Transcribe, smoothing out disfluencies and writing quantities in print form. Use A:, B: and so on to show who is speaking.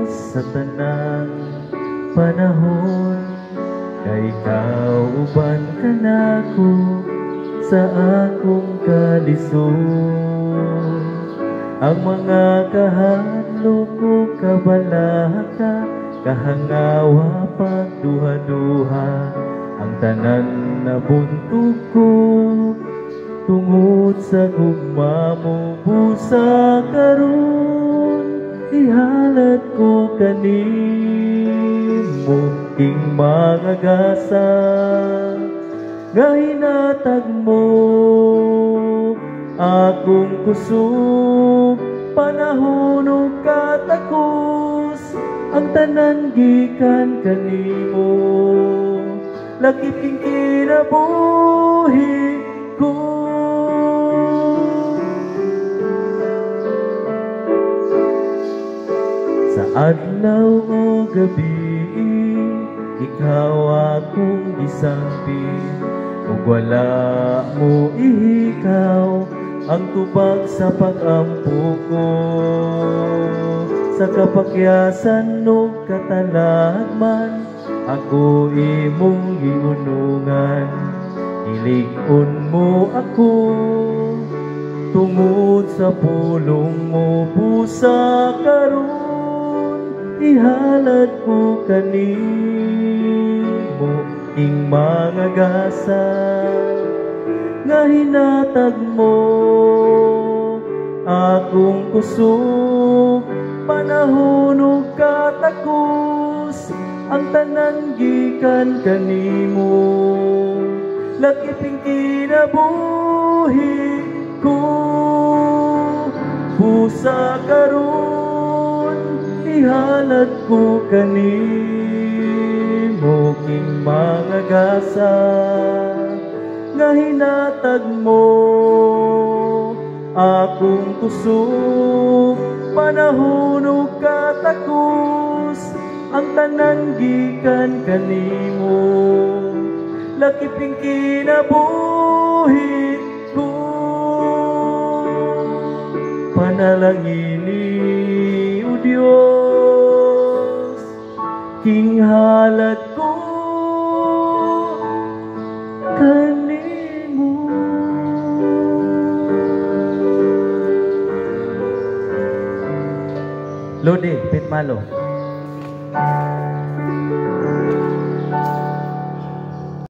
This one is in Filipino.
A: sa tanang panahon, kay kauban ka nako sa akong kalisod. Ang mga kahadlo ko kabalaka, kahangawa pagduha-duha, ang tanan na buntog ko tungod sa gugma mo busa karon. Ihalat ko kanimo king mga gasa, nga hinatag mo akong kusog. Panahon ug katakos, ang tanan gikan kanimo, lakip king kinabuhi ko. Sa adlaw o gabi, ikaw akong gisampi, ug wala mo ihikaw ang tubag sa pag-ampo ko. Sa kapakyasan o katalagman, ako imong giunungan. Ilig-on mo ako tungod sa pulong mo busa karon. Ihalad ko kanimo ing mga gasa, nga hinatag mo akong kusog. Panahon ug katakos, ang tanan gikan kanimo, lakip ing kinabuhi ko. Busa karon, ihalad ko kanimo king mga gasa, nga hinatag mo akong kusog. Panahon ug katakos, ang tanan gikan kanimo, lakip ing kinabuhi ko. Panalangini o Dios, king halad ko kanimo. Lodi, Pitmalo.